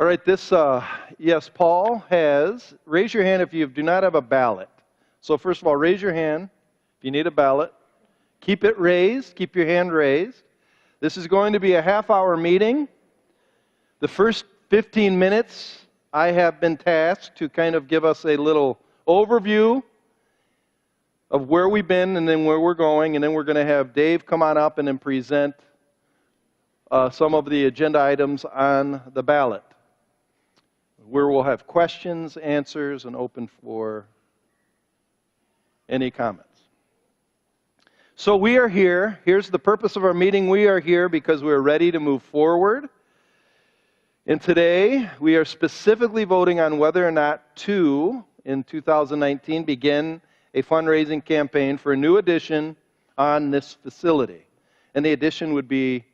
All right, yes, Paul has, raise your hand if you do not have a ballot. So first of all, raise your hand if you need a ballot. Keep it raised, keep your hand raised. This is going to be a half-hour meeting. The first 15 minutes, I have been tasked to kind of give us a little overview of where we've been and then where we're going, and then we're going to have Dave come on up and then present some of the agenda items on the ballot, where we'll have questions, answers, and open for any comments. So we are here. Here's the purpose of our meeting. We are here because we're ready to move forward. And today, we are specifically voting on whether or not to, in 2019, begin a fundraising campaign for a new addition on this facility. And the addition would be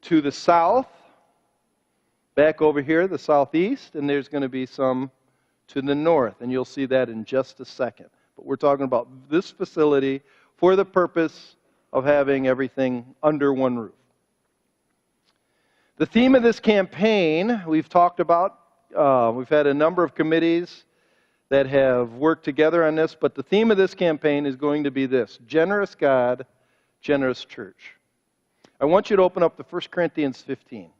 to the south, back over here, the southeast, and there's going to be some to the north, and you'll see that in just a second. But we're talking about this facility for the purpose of having everything under one roof. The theme of this campaign, we've talked about, we've had a number of committees that have worked together on this, but the theme of this campaign is going to be this: generous God, generous church. I want you to open up to 1 Corinthians 15.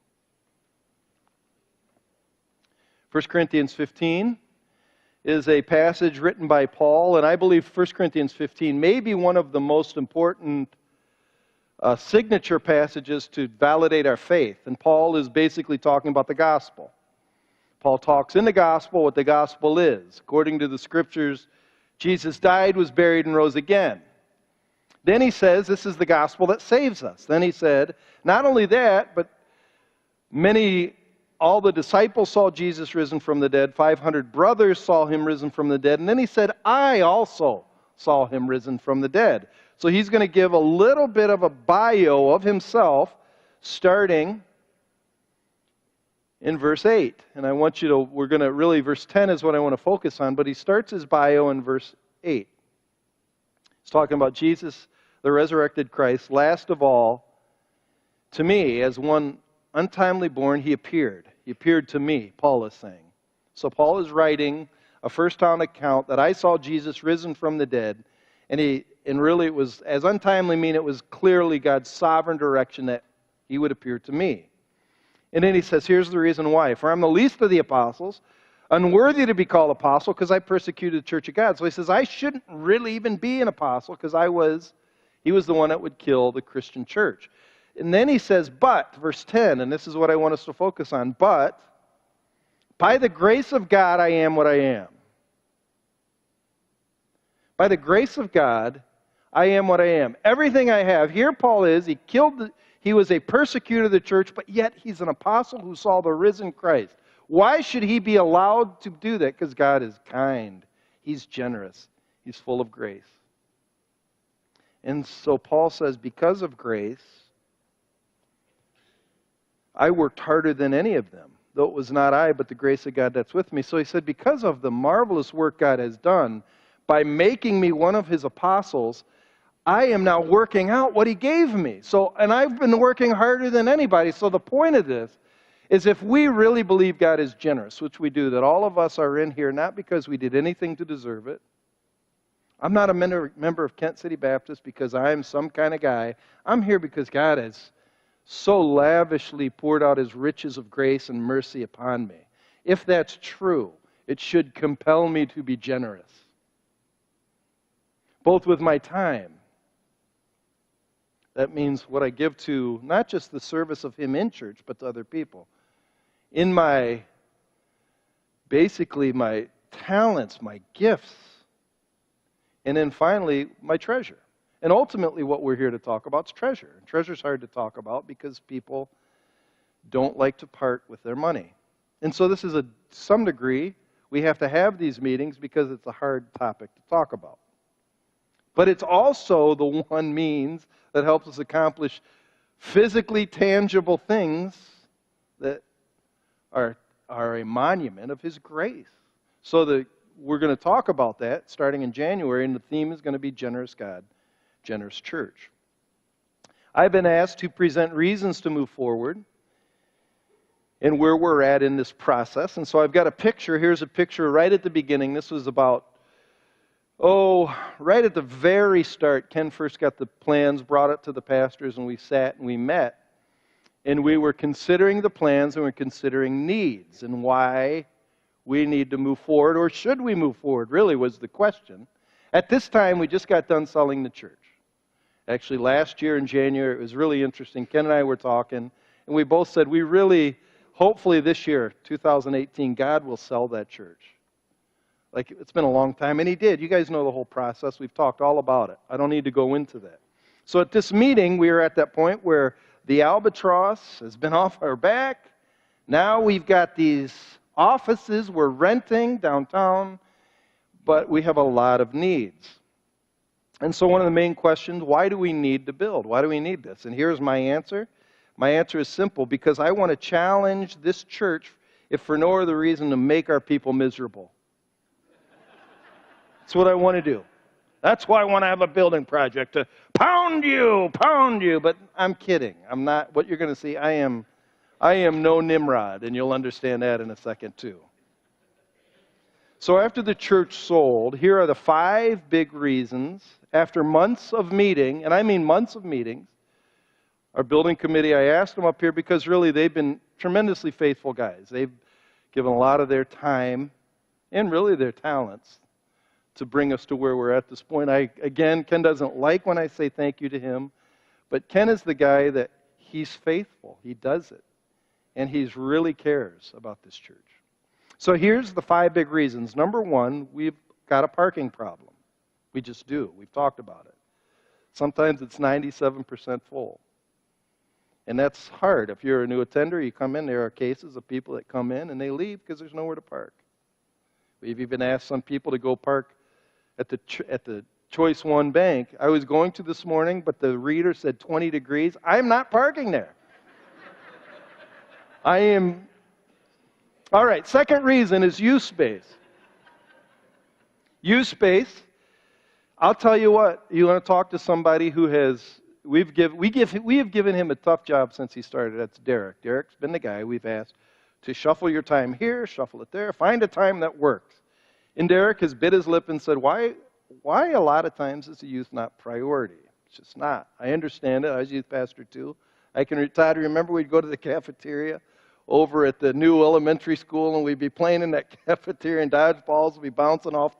1 Corinthians 15 is a passage written by Paul, and I believe 1 Corinthians 15 may be one of the most important signature passages to validate our faith. And Paul is basically talking about the gospel. Paul talks in the gospel what the gospel is. According to the scriptures, Jesus died, was buried, and rose again. Then he says this is the gospel that saves us. Then he said, not only that, but all the disciples saw Jesus risen from the dead. 500 brothers saw him risen from the dead. And then he said, I also saw him risen from the dead. So he's going to give a little bit of a bio of himself, starting in verse 8. And I want you to, verse 10 is what I want to focus on, but he starts his bio in verse 8. He's talking about Jesus, the resurrected Christ. Last of all, to me, as one untimely born, he appeared. He appeared to me, Paul is saying. So Paul is writing a first-hand account that I saw Jesus risen from the dead, and really it was, as untimely mean, it was clearly God's sovereign direction that he would appear to me. And then he says, here's the reason why. For I'm the least of the apostles, unworthy to be called apostle because I persecuted the church of God. So he says, I shouldn't really even be an apostle because he was the one that would kill the Christian church. And then he says, but, verse 10, and this is what I want us to focus on, but by the grace of God I am what I am. By the grace of God, I am what I am. Everything I have. Here Paul is, he was a persecutor of the church, but yet he's an apostle who saw the risen Christ. Why should he be allowed to do that? Because God is kind. He's generous. He's full of grace. And so Paul says, because of grace, I worked harder than any of them, though it was not I, but the grace of God that's with me. So he said, because of the marvelous work God has done, by making me one of his apostles, I am now working out what he gave me. And I've been working harder than anybody. So the point of this is, if we really believe God is generous, which we do, that all of us are in here not because we did anything to deserve it. I'm not a member of Kent City Baptist because I'm some kind of guy. I'm here because God has so lavishly poured out his riches of grace and mercy upon me. If that's true, it should compel me to be generous, both with my time. That means what I give to not just the service of him in church, but to other people. In my talents, my gifts, and then finally, my treasure. And ultimately what we're here to talk about is treasure. And treasure's hard to talk about because people don't like to part with their money. And so this is, to some degree, we have to have these meetings because it's a hard topic to talk about. But it's also the one means that helps us accomplish physically tangible things that are a monument of his grace. So we're going to talk about that starting in January, and the theme is going to be Generous God, Generous Church. I've been asked to present reasons to move forward. and where we're at in this process. And so I've got a picture. Here's a picture right at the beginning. This was about, right at the very start. Ken first got the plans, brought it to the pastors, and we sat and we met. And we were considering the plans, and we were considering needs and why we need to move forward, or should we move forward, really was the question. At this time, we just got done selling the church. Actually, last year in January, it was really interesting. Ken and I were talking, and we both said, hopefully this year, 2018, God will sell that church. Like, it's been a long time, and He did. You guys know the whole process. We've talked all about it. I don't need to go into that. So at this meeting, we are at that point where the albatross has been off our back. Now we've got these offices we're renting downtown, but we have a lot of needs. And so one of the main questions, why do we need to build? Why do we need this? And here's my answer. My answer is simple, because I want to challenge this church, if for no other reason, to make our people miserable. That's what I want to do. That's why I want to have a building project, to pound you. But I'm kidding. I'm not. What you're going to see, I am no Nimrod, and you'll understand that in a second too. So after the church sold, here are the 5 big reasons. After months of meeting, and I mean months of meetings, our building committee, I asked them up here because really they've been tremendously faithful guys. They've given a lot of their time and really their talents to bring us to where we're at this point. Ken doesn't like when I say thank you to him, but Ken is the guy that he's faithful. He does it. And he really cares about this church. So here's the 5 big reasons. Number 1, we've got a parking problem. We just do. We've talked about it. Sometimes it's 97% full. And that's hard. If you're a new attender, you come in, there are cases of people that come in and they leave because there's nowhere to park. We've even asked some people to go park at the Choice One Bank. I was going to this morning, but the reader said 20 degrees. I'm not parking there. All right, second reason is use space. Use space. I'll tell you what, you want to talk to somebody who we have given him a tough job since he started. That's Derek. Derek's been the guy we've asked to shuffle your time here, shuffle it there, find a time that works. And Derek has bit his lip and said, why a lot of times is the youth not priority? It's just not. I understand it. I was youth pastor too. Todd, remember we'd go to the cafeteria over at the new elementary school, and we'd be playing in that cafeteria, and dodgeballs would be bouncing off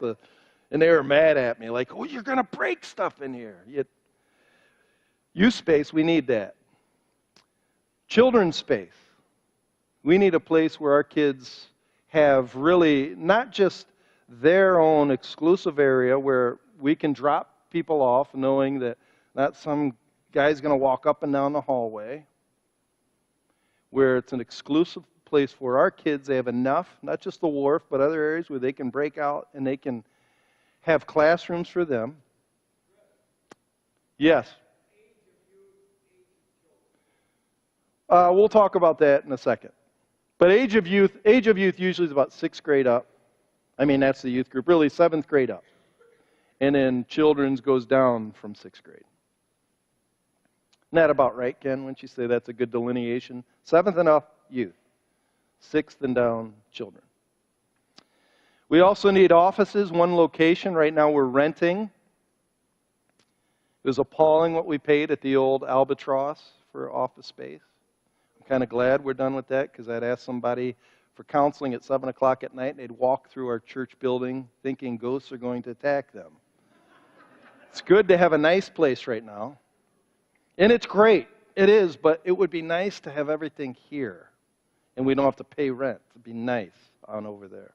and they were mad at me, like, oh, you're going to break stuff in here. Youth space, we need that. Children's space. We need a place where our kids have really not just their own exclusive area where we can drop people off knowing that not some guy's going to walk up and down the hallway, where it's an exclusive place for our kids. They have enough, not just the wharf, but other areas where they can break out and they can have classrooms for them. Yes. We'll talk about that in a second. But age of youth usually is about 6th grade up. I mean, that's the youth group. Really, 7th grade up. And then children's goes down from 6th grade. Isn't that about right, Ken, when you say that's a good delineation? 7th and up, youth. 6th and down, children. We also need offices, one location. Right now we're renting. It was appalling what we paid at the old Albatross for office space. I'm kind of glad we're done with that, because I'd ask somebody for counseling at 7 o'clock at night, and they'd walk through our church building thinking ghosts are going to attack them. It's good to have a nice place right now. And it's great. It is, but it would be nice to have everything here. And we don't have to pay rent. It'd be nice on over there.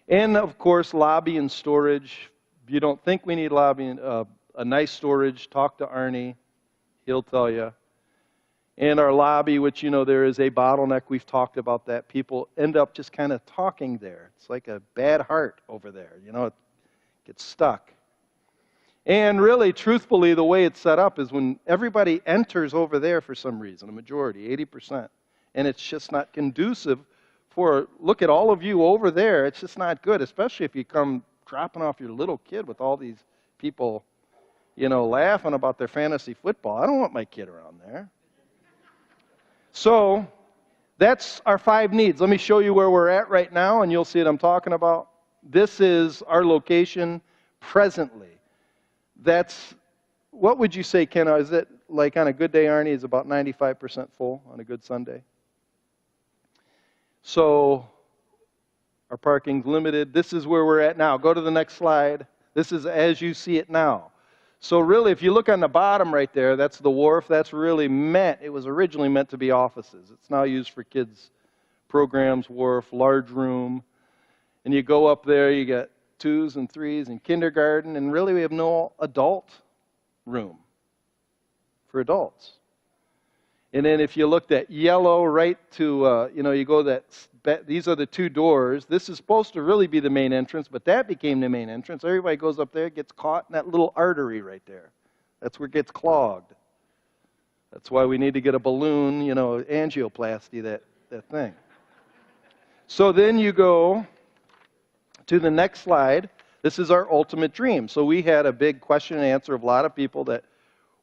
And, of course, lobby and storage. If you don't think we need lobby and a nice storage, talk to Arnie. He'll tell you. And our lobby, which, there is a bottleneck. We've talked about that. People end up just kind of talking there. It's like a bad heart over there. It gets stuck. And really, truthfully, the way it's set up is when everybody enters over there for some reason, a majority, 80%, and it's just not conducive look at all of you over there. It's just not good, especially if you come dropping off your little kid with all these people, laughing about their fantasy football. I don't want my kid around there. So That's our 5 needs. Let me show you where we're at right now, and you'll see what I'm talking about. This is our location presently. That's, what would you say, Ken? Is it like on a good day, Arnie, is about 95% full on a good Sunday? So our parking's limited. This is where we're at now. Go to the next slide. This is as you see it now. So really, if you look on the bottom right there, that's the wharf. That's really meant, it was originally meant to be offices. It's now used for kids' programs, wharf, large room. And you go up there, you got 2s and 3s and kindergarten, and really we have no adult room for adults. And then if you looked at yellow right to, you go that, these are the 2 doors. This is supposed to really be the main entrance, but that became the main entrance. Everybody goes up there, gets caught in that little artery right there. That's where it gets clogged. That's why we need to get a balloon, angioplasty, that thing. So then you go to the next slide. This is our ultimate dream. So we had a big question and answer of a lot of people that,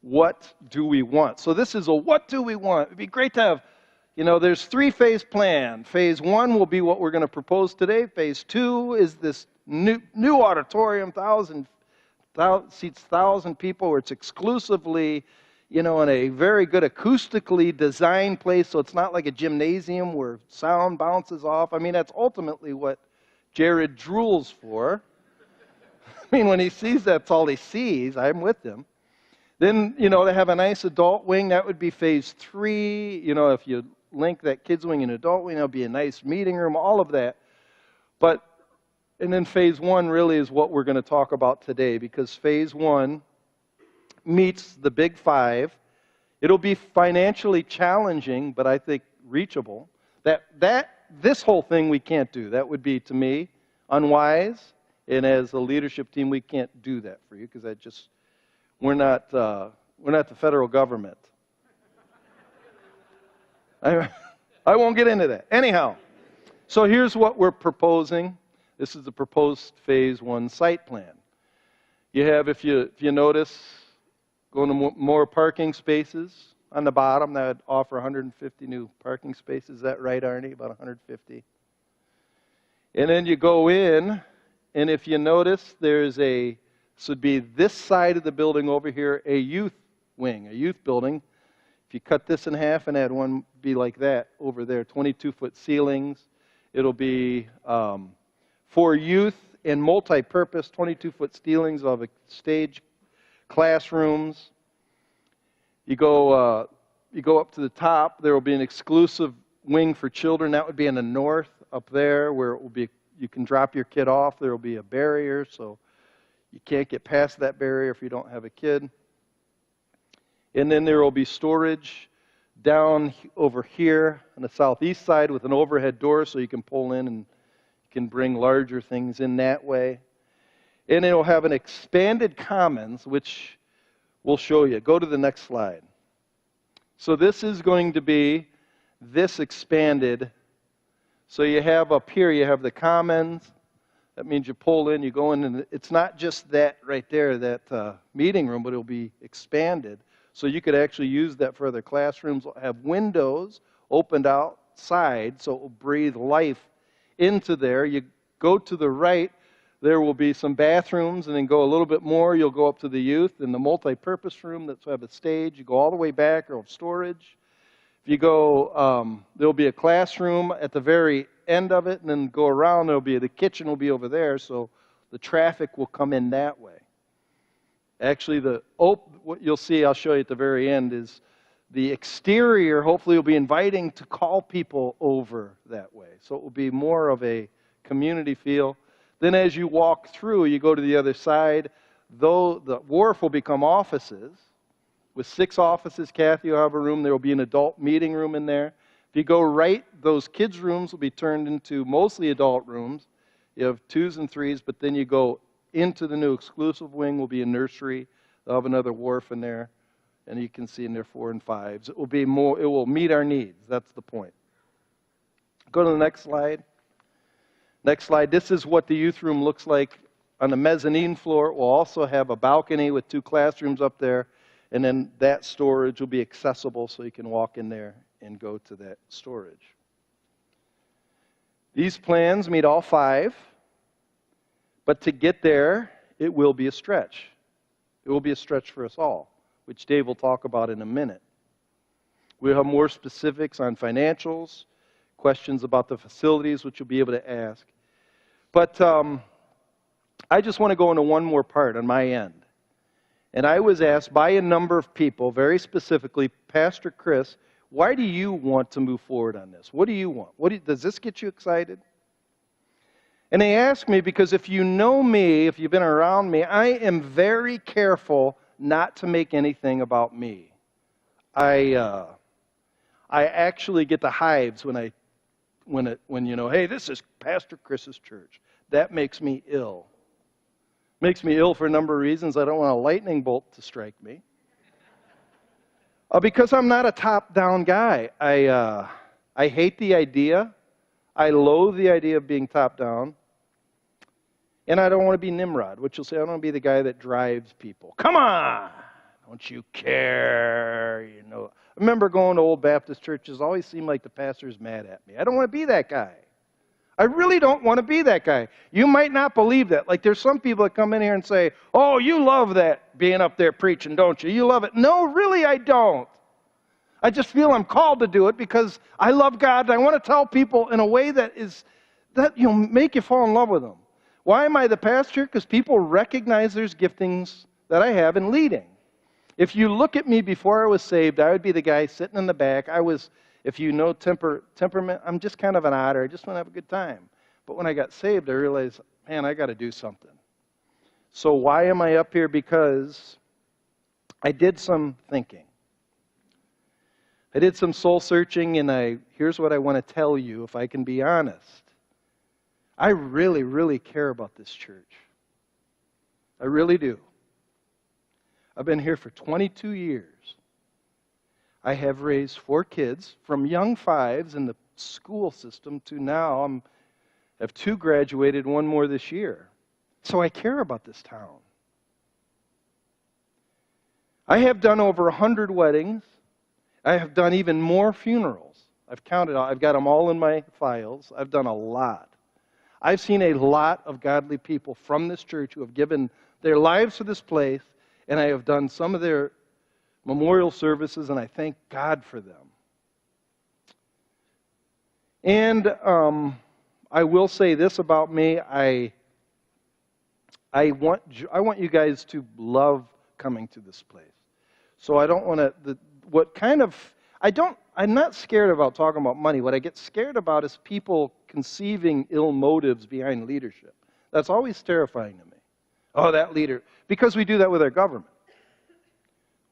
what do we want? So this is a what do we want? It'd be great to have, there's 3-phase plan. Phase 1 will be what we're going to propose today. Phase 2 is this new auditorium, seats 1,000 people, where it's exclusively, in a very good acoustically designed place, so it's not like a gymnasium where sound bounces off. I mean, that's ultimately what Jared drools for. I mean, when he sees that's all he sees, I'm with him. Then, they have a nice adult wing. That would be phase 3. If you link that kids wing and adult wing, that'll be a nice meeting room, all of that. And then phase 1 really is what we're going to talk about today, because phase 1 meets the big 5. It'll be financially challenging, but I think reachable. This whole thing we can't do. That would be, to me, unwise. And as a leadership team, we can't do that for you, because we're not the federal government. I won't get into that. Anyhow, so here's what we're proposing. This is the proposed phase 1 site plan. You have, if you notice, going to more parking spaces on the bottom. That would offer 150 new parking spaces. Is that right, Arnie? About 150. And then you go in, and if you notice, this would be this side of the building over here, a youth wing, a youth building. If you cut this in half and add one, be like that over there, 22-foot ceilings. It'll be for youth and multi-purpose, 22-foot ceilings of a stage, classrooms. You go up to the top. There will be an exclusive wing for children. That would be in the north up there, where it will be. You can drop your kid off. There will be a barrier, so you can't get past that barrier if you don't have a kid. And then there will be storage down over here on the southeast side with an overhead door, so you can pull in and you can bring larger things in that way. And it will have an expanded commons, which we'll show you. Go to the next slide. So this is going to be this expanded. So you have up here, you have the commons. That means you pull in, you go in, and it's not just that right there, that meeting room, but it'll be expanded. So you could actually use that for other classrooms. It'll have windows opened outside, so it will breathe life into there. You go to the right, there will be some bathrooms, and then go a little bit more, you'll go up to the youth and the multi-purpose room that's have a stage. You go all the way back, or storage. If you go, there'll be a classroom at the very end of it, and then go around, the kitchen will be over there, so the traffic will come in that way. Actually, what you'll see, I'll show you at the very end, is the exterior hopefully will be inviting to call people over that way. So it will be more of a community feel. Then as you walk through, you go to the other side, though the wharf will become offices. With 6 offices, Kathy will have a room. There will be an adult meeting room in there. If you go right, those kids' rooms will be turned into mostly adult rooms. You have 2s and 3s, but then you go into the new exclusive wing will be a nursery. They'll have another wharf in there, and you can see in there 4 and 5s. It will be more. It will meet our needs. That's the point. Go to the next slide. Next slide. This is what the youth room looks like on the mezzanine floor. It will also have a balcony with 2 classrooms up there, and then that storage will be accessible, so you can walk in there and go to that storage. These plans meet all 5, but to get there, it will be a stretch. It will be a stretch for us all, which Dave will talk about in a minute. We'll have more specifics on financials, questions about the facilities, which you'll be able to ask. But I just want to go into one more part on my end. And I was asked by a number of people, very specifically, Pastor Chris, why do you want to move forward on this? What do you want? Does this get you excited? And they asked me because if you know me, if you've been around me, I am very careful not to make anything about me. I actually get the hives when you know, hey, this is Pastor Chris's church. That makes me ill. Makes me ill for a number of reasons. I don't want a lightning bolt to strike me. Because I'm not a top-down guy. I hate the idea. I loathe the idea of being top-down. And I don't want to be Nimrod, which will say I don't want to be the guy that drives people. Come on! Don't you care? You know. I remember going to old Baptist churches. Always seemed like the pastor's mad at me. I don't want to be that guy. I really don't want to be that guy. You might not believe that. Like there's some people that come in here and say, oh, you love that being up there preaching, don't you? You love it. No, really I don't. I just feel I'm called to do it because I love God and I want to tell people in a way that make you fall in love with them. Why am I the pastor? Because people recognize there's giftings that I have in leading. If you look at me before I was saved, I would be the guy sitting in the back. If you know temperament, I'm just kind of an otter. I just want to have a good time. But when I got saved, I realized, man, I got to do something. So why am I up here? Because I did some thinking. I did some soul searching, and here's what I want to tell you, if I can be honest. I really, really care about this church. I really do. I've been here for 22 years. I have raised 4 kids from young 5s in the school system to now I have 2 graduated, 1 more this year. So I care about this town. I have done over 100 weddings. I have done even more funerals. I've counted. I've got them all in my files. I've done a lot. I've seen a lot of godly people from this church who have given their lives to this place, and I have done some of their memorial services, and I thank God for them. And I will say this about me: I want you guys to love coming to this place. So I don't want to. I'm not scared about talking about money. What I get scared about is people conceiving ill motives behind leadership. That's always terrifying to me. Oh, that leader. Because we do that with our government.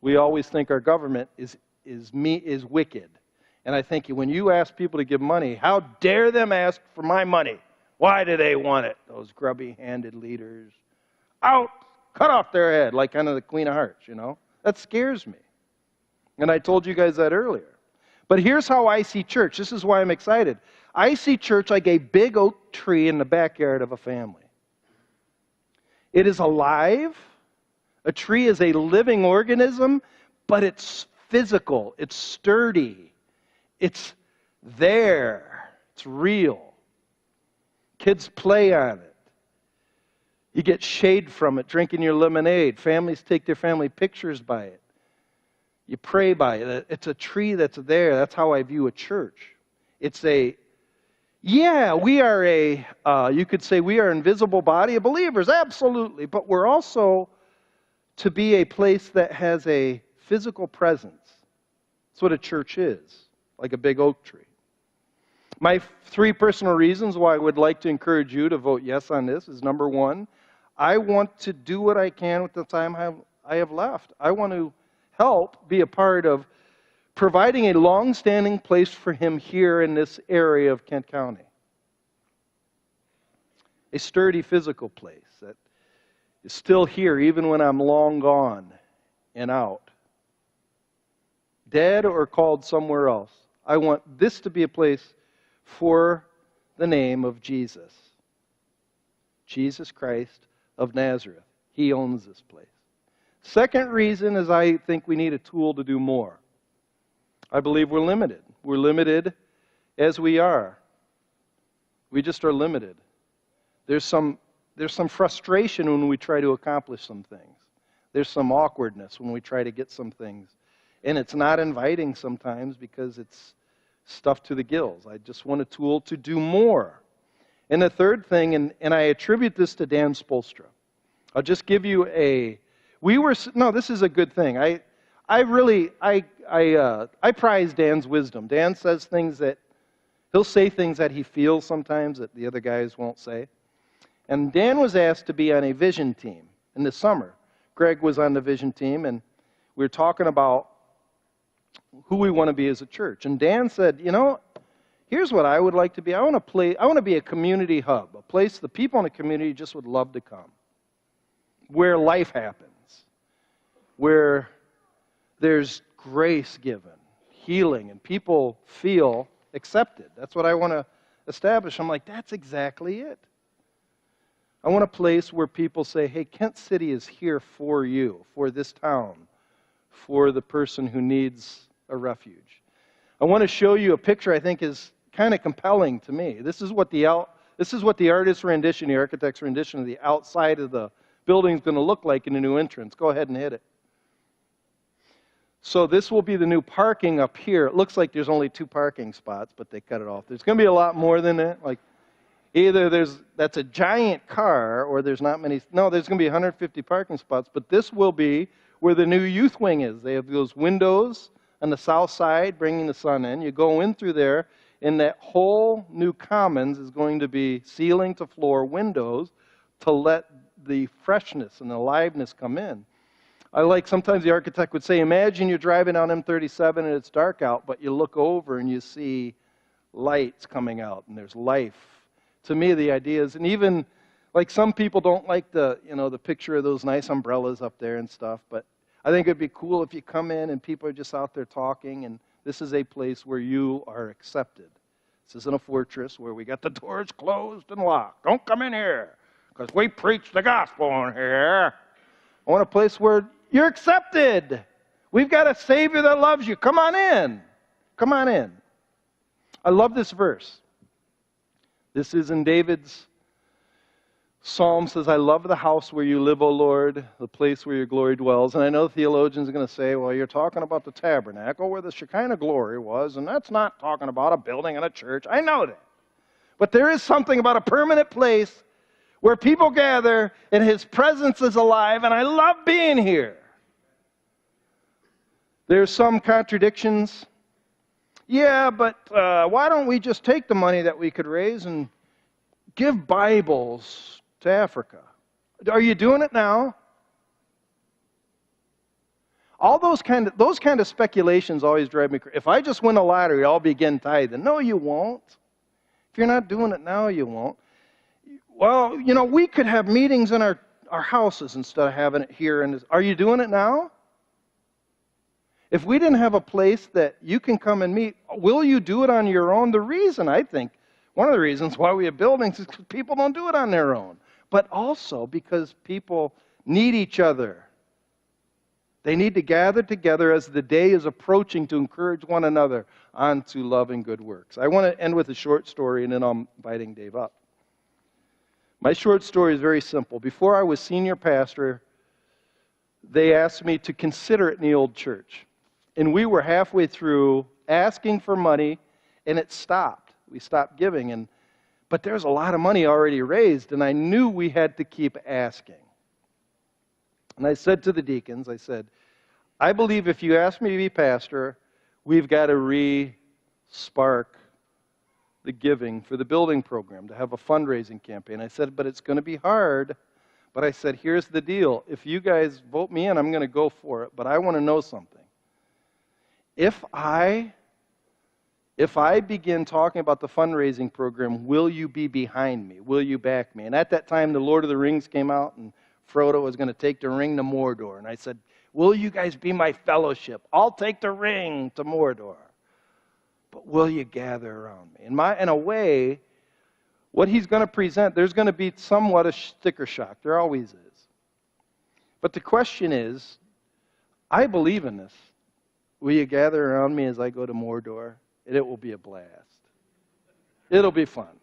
We always think our government is wicked. And I think when you ask people to give money, how dare them ask for my money? Why do they want it? Those grubby-handed leaders. Out! Cut off their head, like kind of the Queen of Hearts, you know? That scares me. And I told you guys that earlier. But here's how I see church. This is why I'm excited. I see church like a big oak tree in the backyard of a family. It is alive. A tree is a living organism, but it's physical. It's sturdy. It's there. It's real. Kids play on it. You get shade from it, drinking your lemonade. Families take their family pictures by it. You pray by it. It's a tree that's there. That's how I view a church. We are you could say we are an invisible body of believers, absolutely. But we're also to be a place that has a physical presence. That's what a church is, like a big oak tree. My 3 personal reasons why I would like to encourage you to vote yes on this is, number 1, I want to do what I can with the time I have left. I want to help be a part of providing a long-standing place for Him here in this area of Kent County. A sturdy physical place that is still here even when I'm long gone and out. Dead or called somewhere else. I want this to be a place for the name of Jesus. Jesus Christ of Nazareth. He owns this place. Second reason is I think we need a tool to do more. I believe we're limited. We're limited as we are. We just are limited. There's some frustration when we try to accomplish some things. There's some awkwardness when we try to get some things. And it's not inviting sometimes because it's stuffed to the gills. I just want a tool to do more. And the third thing, and I attribute this to Dan Spolstra. I'll just give you this is a good thing. I prize Dan's wisdom. Dan says things he'll say things that he feels sometimes that the other guys won't say. And Dan was asked to be on a vision team in the summer. Greg was on the vision team, and we were talking about who we want to be as a church. And Dan said, here's what I would like to be. I want to be a community hub, a place the people in the community just would love to come, where life happens, where there's grace given, healing, and people feel accepted. That's what I want to establish. I'm like, that's exactly it. I want a place where people say, hey, Kent City is here for you, for this town, for the person who needs a refuge. I want to show you a picture I think is kind of compelling to me. This is what the artist's rendition, the architect's rendition of the outside of the building is going to look like in a new entrance. Go ahead and hit it. So this will be the new parking up here. It looks like there's only 2 parking spots, but they cut it off. There's going to be a lot more than that. Like either that's a giant car or there's not many. No, there's going to be 150 parking spots, but this will be where the new youth wing is. They have those windows on the south side bringing the sun in. You go in through there, and that whole new commons is going to be ceiling to floor windows to let the freshness and the aliveness come in. Sometimes the architect would say, imagine you're driving on M37 and it's dark out, but you look over and you see lights coming out and there's life. To me, the idea is, and even like some people don't like the picture of those nice umbrellas up there and stuff, but I think it'd be cool if you come in and people are just out there talking, and this is a place where you are accepted. This isn't a fortress where we got the doors closed and locked. Don't come in here, because we preach the gospel in here. I want a place where you're accepted. We've got a Savior that loves you. Come on in. Come on in. I love this verse. This is in David's Psalm. Says, I love the house where you live, O Lord, the place where your glory dwells. And I know theologians are going to say, well, you're talking about the tabernacle where the Shekinah glory was, and that's not talking about a building and a church. I know that. But there is something about a permanent place where people gather and His presence is alive, and I love being here. There's some contradictions. Yeah, but why don't we just take the money that we could raise and give Bibles to Africa? Are you doing it now? All those kind of speculations always drive me crazy. If I just win a lottery, I'll begin tithing. No, you won't. If you're not doing it now, you won't. Well, we could have meetings in our houses instead of having it here. Are you doing it now? If we didn't have a place that you can come and meet, will you do it on your own? One of the reasons why we have buildings is because people don't do it on their own. But also because people need each other. They need to gather together as the day is approaching to encourage one another onto love and good works. I want to end with a short story, and then I'm inviting Dave up. My short story is very simple. Before I was senior pastor, they asked me to consider it in the old church. And we were halfway through asking for money, and it stopped. We stopped giving. But there's a lot of money already raised, and I knew we had to keep asking. And I said to the deacons, I believe if you ask me to be pastor, we've got to re-spark the giving for the building program, to have a fundraising campaign. I said, but it's going to be hard. But I said, here's the deal. If you guys vote me in, I'm going to go for it. But I want to know something. If I begin talking about the fundraising program, will you be behind me? Will you back me? And at that time, the Lord of the Rings came out, and Frodo was going to take the ring to Mordor. And I said, will you guys be my fellowship? I'll take the ring to Mordor. But will you gather around me? In a way, what he's going to present, there's going to be somewhat a sticker shock. There always is. But the question is, I believe in this. Will you gather around me as I go to Mordor? And it will be a blast. It'll be fun.